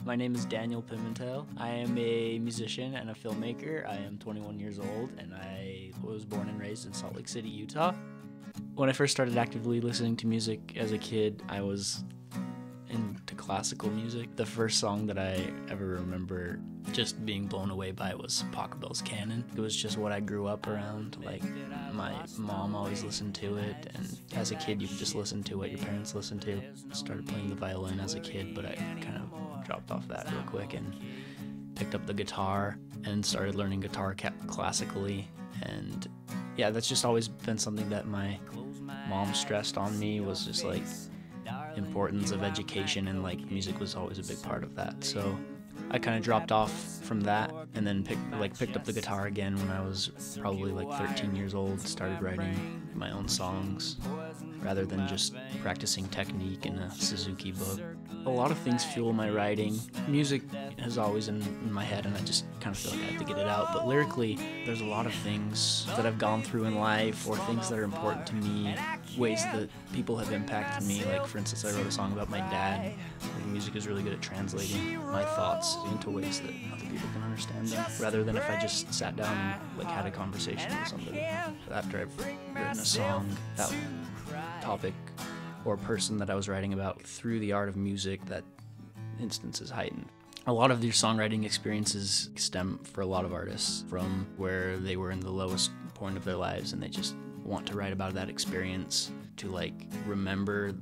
My name is Daniel Pimentel. I am a musician and a filmmaker. I am 21 years old and I was born and raised in Salt Lake City, Utah. When I first started actively listening to music as a kid, I was into classical music. The first song that I ever remember just being blown away by was Pachelbel's Canon. It was just what I grew up around. Like, my mom always listened to it, and as a kid you just listen to what your parents listened to. Started playing the violin as a kid, but I kind of dropped off that real quick and picked up the guitar and started learning guitar classically. And yeah, that's just always been something that my mom stressed on me, was just like importance of education, and like music was always a big part of that. So I kind of dropped off from that and then picked up the guitar again when I was probably like 13 years old, started writing my own songs rather than just practicing technique in a Suzuki book. A lot of things fuel my writing. Music is always in my head and I just kind of feel like I have to get it out, but lyrically there's a lot of things that I've gone through in life or things that are important to me, ways that people have impacted me. Like, for instance, I wrote a song about my dad. Music is really good at translating my thoughts into ways that other people can understand them, rather than if I just sat down and like had a conversation with somebody. After I've written a song, that topic or person that I was writing about, through the art of music, that instance is heightened. A lot of their songwriting experiences stem, for a lot of artists, from where they were in the lowest point of their lives and they just want to write about that experience, to like remember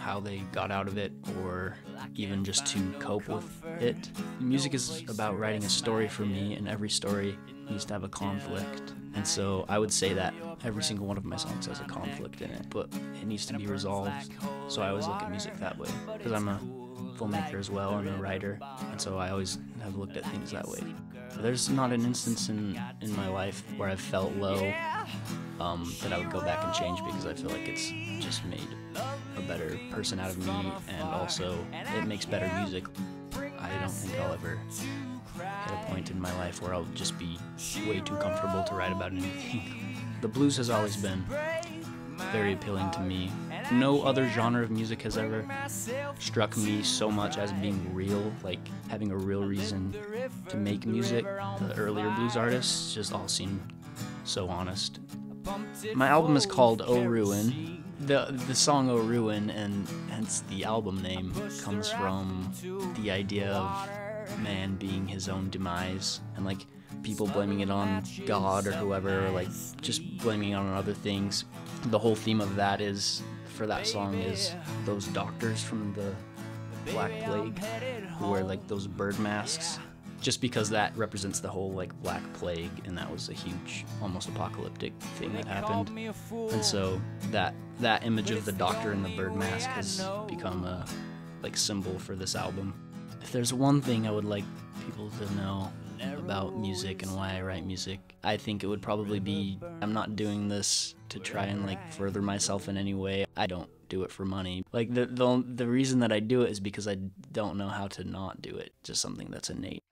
how they got out of it, or even just to cope with it. Music is about writing a story for me, and every story needs to have a conflict. And so I would say that every single one of my songs has a conflict in it, but it needs to be resolved. So I always look at music that way, because I'm a filmmaker as well and a writer, and so I always have looked at things that way. There's not an instance in my life where I've felt low that I would go back and change, because I feel like it's just made a better person out of me, and also it makes better music. I don't think I'll ever hit a point in my life where I'll just be way too comfortable to write about anything. The blues has always been very appealing to me. No other genre of music has ever struck me so much as being real, like having a real reason to make music. The earlier blues artists just all seem so honest. My album is called Oh Ruin. The song Oh Ruin, and hence the album name, comes from the idea of man being his own demise, and like people blaming it on God or whoever, or like just blaming it on other things. The whole theme of that is, for that song, is those doctors from the Black Plague who wear like those bird masks, just because that represents the whole like Black Plague, and that was a huge, almost apocalyptic thing that happened. And so that image of the doctor in the bird mask has become a like symbol for this album. If there's one thing I would like people to know about music and why I write music, I think it would probably be, I'm not doing this to try and like further myself in any way. I don't do it for money. Like the reason that I do it is because I don't know how to not do it. Just something that's innate.